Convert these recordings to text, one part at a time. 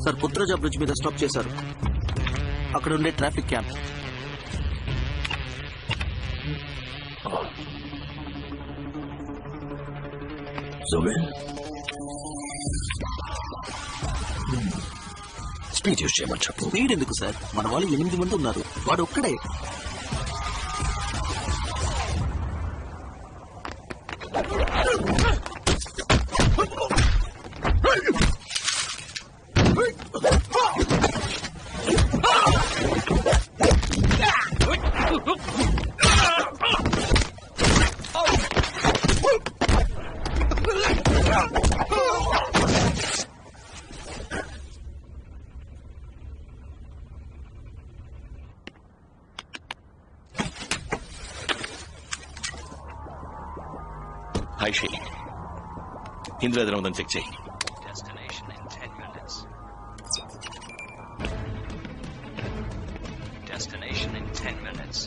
Sir పుత్రజా bridge మీద stop చేశారు. అక్కడ ఉండే ట్రాఫిక్ క్యాంప్. స్పీడ్ యూజ్ చేయమని చెప్పు. స్పీడ్ ఎందుకు సార్? మన వాళ్ళు 8 మంది ఉన్నారు, వాడు ఒక్కడే. ఐషి, ఇందులో ఏదైనా ఉందని చెక్ చేయి. Destination in 10 minutes. Destination in 10 minutes.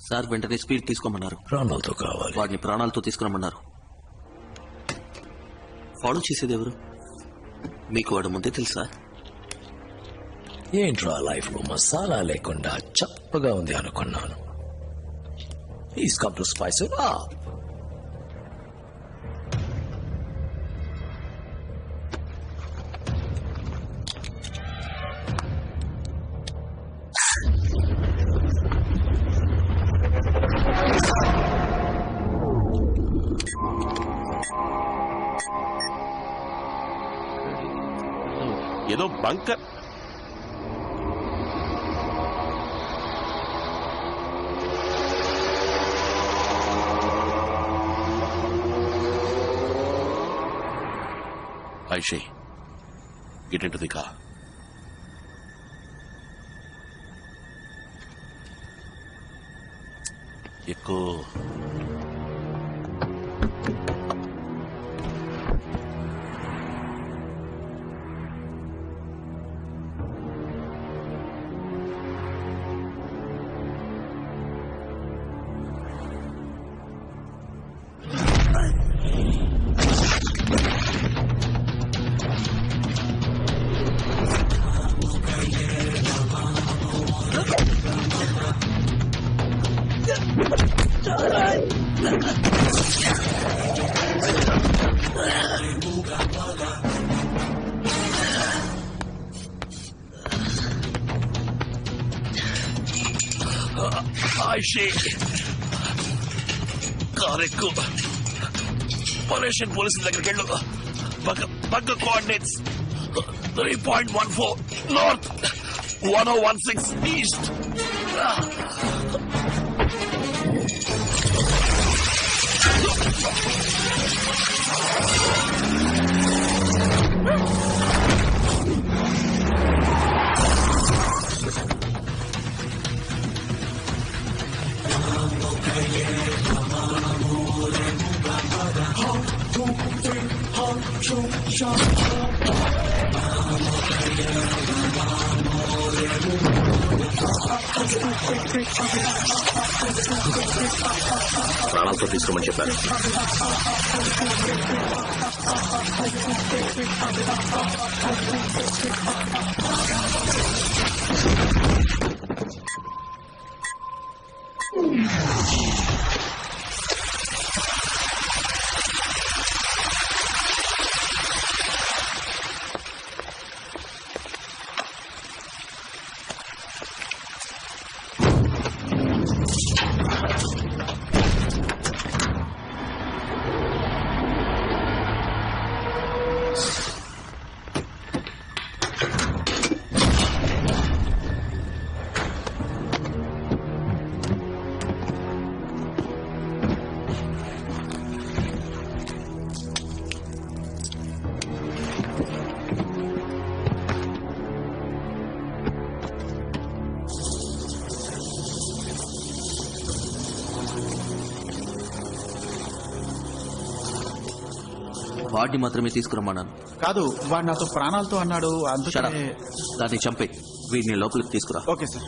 Sir వెంటనే స్పీడ్ తీసుకోమన్నారు. ప్రాణాలతో కావాలి. వాడిని ప్రాణాలతో తీసుకురమ్మన్నారు. ఫాలో చేసేది ఎవరు? మీకు వాడు ముందే తెలుసా? ఏంట్రా లైఫ్ లో మసాలా లేకుండా చప్పగా ఉంది అనుకున్నాను. He's come to spice it up. ఏదో bunker. Aishi, get into the car. ఎక్కువ ఐషి, కార్ ఎక్కువ. పొల్యూషన్ పోలీసుల దగ్గరికి వెళ్ళు. పక్క కోఆర్డినేట్స్ 3.14 నార్త్, 1016 ఈస్ట్. ప్రాణాలతో తీసుకోమని చెప్పారు. వాడిని మాత్రమే తీసుకురమ్మన్నాను. కాదు, వాడు నాతో ప్రాణాలతో అన్నాడు. దాన్ని చంపే. వీడిని లోపలికి తీసుకురా. Okay sir.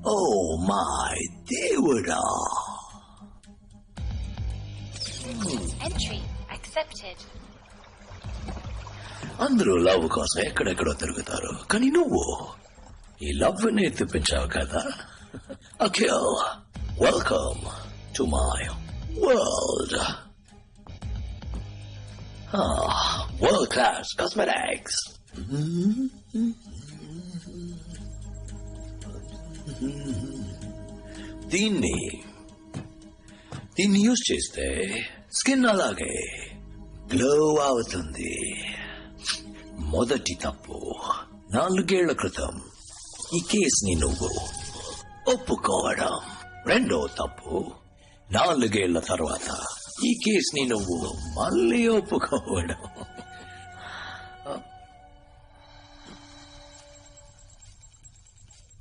Oh my దేవుడా. Entry accepted. అందరూ లవ్ కోసం ఎక్కడెక్కడో తిరుగుతారు, కానీ నువ్వు ఈ లవ్ ని తెప్పించావు కదా. Akhil, welcome to my world. World class cosmetics. దీన్ని దీన్ని యూజ్ చేస్తే స్కిన్ అలాగే గ్లో అవుతుంది. మొదటి తప్పు 4 ఏళ్ల క్రితం ఈ కేసుని నువ్వు ఒప్పుకోవడం. రెండో తప్పు 4 ఏళ్ల తర్వాత ఈ కేసుని నువ్వు మళ్ళీ ఒప్పుకోవడం.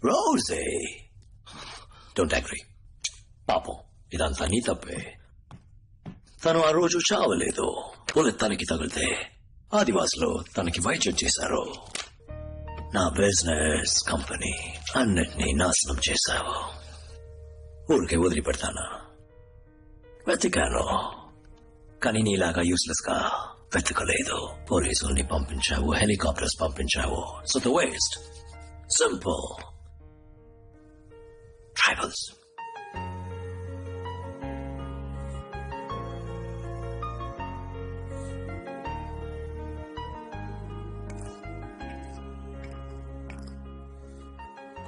రోజే డోంట్ అగ్రీ. పాపం ఇదంతా నీ తప్పే. తను ఆ రోజు చావలేదు. బుల్లెట్ తనకి తగిలితే ఆదివాసులు తనకి వైద్యం చేశారు. నా బిజినెస్ కంపెనీ అన్నిటినీ నాశనం చేశావు. ఊరికే వదిలిపెడతానా? వెతికాను, కానీ నీలాగా యూస్లెస్ గా వెతకలేదు. పోలీసుల్ని పంపించావు, హెలికాప్టర్స్ పంపించావు. So the waste simple. Tribals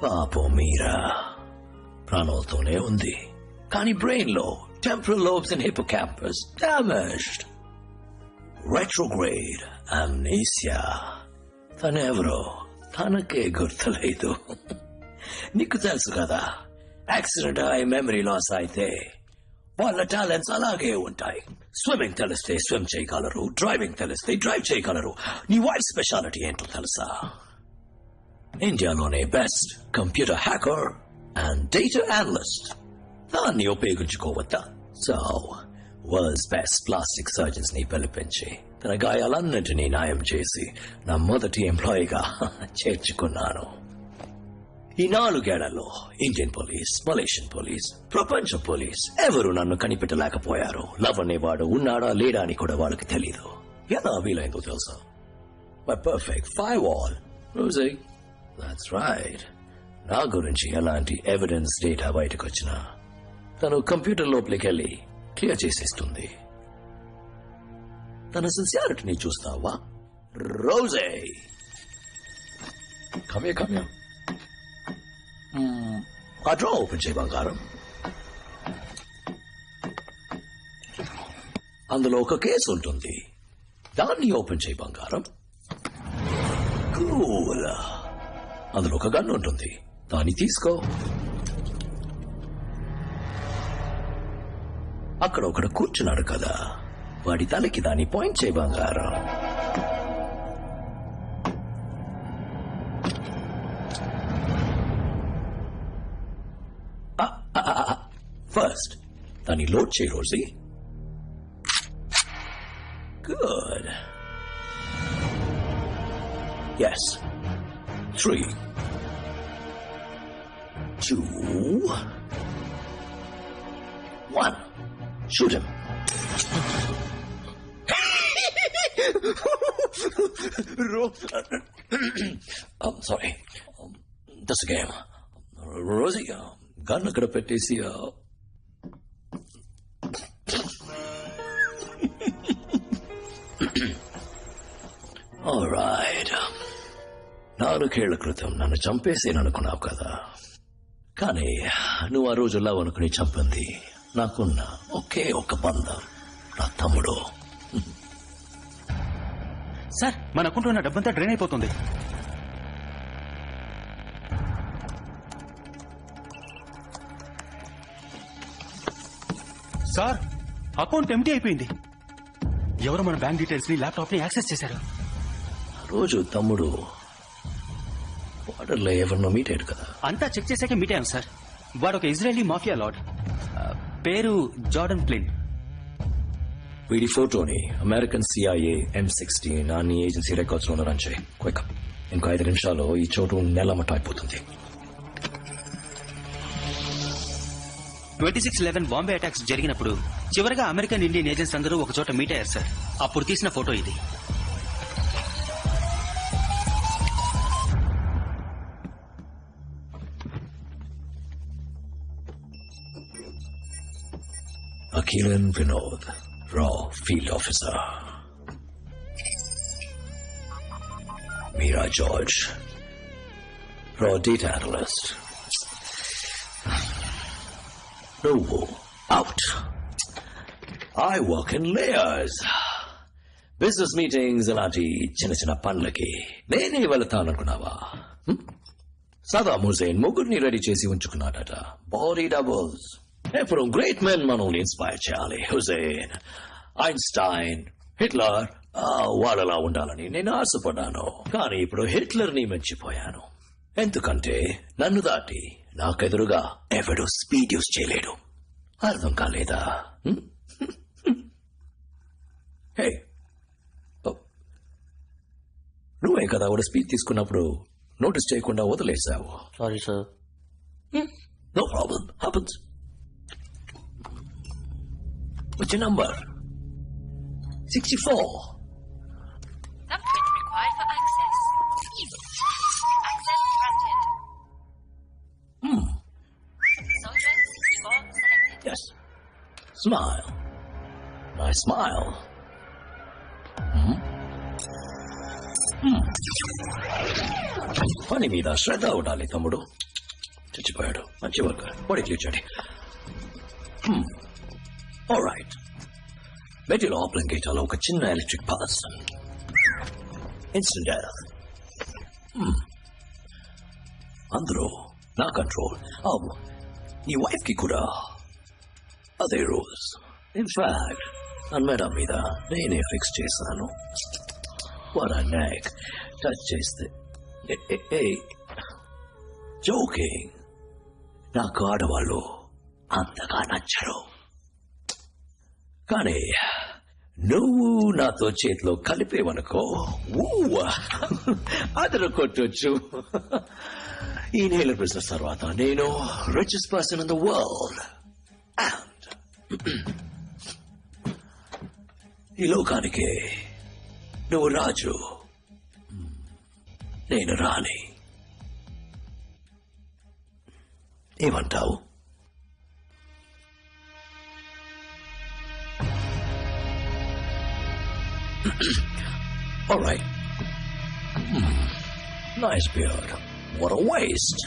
పాపం మీరా ప్రాణాలతోనే ఉంది, కానీ బ్రెయిన్ లో temporal lobes and hippocampus damaged. Retrograde amnesia. తనెవరో తనకే గుర్తులేదు. నీకు తెలుసు కదా, యాక్సిడెంట్ అయి మెమరీ లాస్ అయితే వాళ్ళ టాలెంట్స్ అలాగే ఉంటాయి. స్విమ్మింగ్ తెలిస్తే స్విమ్ చేయగలరు, డ్రైవింగ్ తెలిస్తే డ్రైవ్ చేయగలరు. నీ వైఫ్ స్పెషాలిటీ ఏంటో తెలుసా? ఇండియాలోనే best computer hacker and data analyst. దాన్ని ఉపయోగించుకోవద్దా? So world's best plastic surgeons ని పిలిపించి తన గాయాలన్నింటినీ న్యాయం చేసి నా మొదటి ఎంప్లాయీగా చేర్చుకున్నాను. ఈ 4 ఏళ్లలో ఇండియన్ పోలీస్, మలేషియన్ పోలీస్, ప్రపంచ పోలీస్ ఎవరు నన్ను కనిపెట్టలేకపోయారు. లవ్ అనేవాడు ఉన్నాడా లేడా అని కూడా వాళ్ళకి తెలీదు. ఎలా వీలైందో తెలుసా? My perfect fire wall. That's right. నా గురించి ఎలాంటి ఎవిడెన్స్ డేటా బయటకు వచ్చినా తను కంప్యూటర్ లోపలికి వెళ్ళి క్లియర్ చేసేస్తుంది. తన సిన్సియారిటీని చూస్తావా? రోజే కమ్యా ఆ డ్రా ఓపెన్ చేయి బంగారం. అందులో ఒక కేసు ఉంటుంది. దాన్ని ఓపెన్ చేయి బంగారం. కూల్. అందులో ఒక గన్ ఉంటుంది. దాన్ని తీసుకో. అక్కడ ఒకడు కూర్చున్నాడు కదా, వాడి తలకి దాన్ని పాయింట్ చేయి బంగారం. ఫస్ట్ దాన్ని లోడ్ చేయి Rosie. Good. Yes. 3, 2, 1. Shoot him. I'm sorry. That's a game. Rosie, gun అక్కడ పెట్టేసి ఆల్రైట్. 4 ఏళ్ల క్రితం నన్ను చంపేసేననుకున్నావు కదా, కానీ నువ్వు ఆ రోజు లవ్ అనుకుని చంపింది నాకున్న ఒకే ఒక బంధం, నా తమ్ముడు. సార్, మన అకౌంట్లో ఉన్న డబ్బంతా డ్రైన్ అయిపోతుంది. సార్, అకౌంట్ ఎంటీ అయిపోయింది. ఎవరు మన బ్యాంక్ డీటెయిల్స్ ని, ల్యాప్టాప్ ని యాక్సెస్ చేశారు. రోజు తమ్ముడు బార్డర్లో ఎవరినో మీట్ అయ్యాడు కదా. అంతా చెక్ చేశాకే మీట్ అయ్యాం సార్. వాడు ఒక ఇజ్రాయలీ మాఫియా లార్డ్, పేరు జార్డన్ ప్లిన్. వీడి ఫోటోని అమెరికన్ CIA M16 అన్ని ఏజెన్సీ రికార్డ్స్ లో రన్ చేయి. క్విక్. ఇంకో 5 నిమిషాల్లో ఈ చోటు నెలమట్ట అయిపోతుంది. 26/11 బాంబే అటాక్స్ జరిగినప్పుడు చివరిగా అమెరికన్ ఇండియన్ ఏజెంట్స్ అందరూ ఒక చోట మీట్ అయ్యారు సార్. అప్పుడు తీసిన ఫోటో ఇది. Akilan Vinod, Raw Field Officer. Meera George, Raw Data Analyst. No, out. I work in layers. Business meetings అలాంటి చిన్న చిన్న పనులకి నేనే వెళతాననుకున్నావా? సదాం హుసేన్ ముగ్గురిని రెడీ చేసి ఉంచుకున్నాడట. Body doubles. ఎప్పుడు గ్రేట్ మెన్ మనల్ని ఇన్స్పైర్ చేయాలి. హుసేన్, ఐన్స్టైన్, హిట్లర్ వాళ్ళలా ఉండాలని నేను ఆశపడ్డాను. కానీ ఇప్పుడు హిట్లర్ ని మర్చిపోయాను. ఎందుకంటే నన్ను దాటి నాకెదురుగా ఎవడు స్పీడ్ యూస్ చేయలేడు. అర్థం కాలేదా? హే, నువ్వే కదా ఆవిడ స్పీచ్ తీసుకున్నప్పుడు నోటీస్ చేయకుండా వదిలేసావు. Sorry sir. No problem, happens. వచ్చే number 64. Thumbprint required for access. Access granted. Soldier 64 selected. Yes. Smile. Nice smile. పని మీద శ్రద్ధ ఉండాలి తమ్ముడు. చచ్చిపోయాడు. మంచి వర్క్. బాడీ క్లీచండి. ఆల్రైట్. మెటీ లోపల గేటాలో ఒక చిన్న ఎలక్ట్రిక్ పల్స్. Instant death. అందరూ నా కంట్రోల్. నీ వైఫ్ కి కూడా అదే రూల్స్. ఇన్ఫాక్ట్ నా మెడ మీద నేనే ఫిక్స్ చేశాను. What a neck. టచ్ చేస్తే జోకింగ్. నాకు ఆడవాళ్ళు అంతగా నచ్చరు. కానీ నువ్వు నాతో చేతిలో కలిపేవనుకో అదరు కొట్టొచ్చు. ఈ నేల బిజినెస్ తర్వాత నేను richest person in the world. And ఈ లోకానికి నువ్వు రాజు, నేను రాణి. ఏమంటావు? All right. Nice beard. What a waste.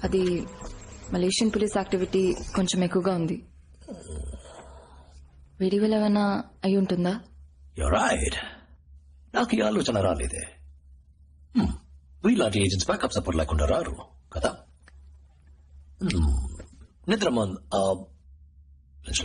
అది మలేషియన్ పోలీస్ యాక్టివిటీ కొంచెం ఎక్కువగా ఉంది. వేడి వల్ల ఏమైనా అయి ఉంటుందా? You're right. నాకు ఈ ఆలోచన రాలేదే. వీళ్ళంటి ఏజెంట్స్ బ్యాకప్ సపోర్ట్ లేకుండా రారు కదా. నిద్ర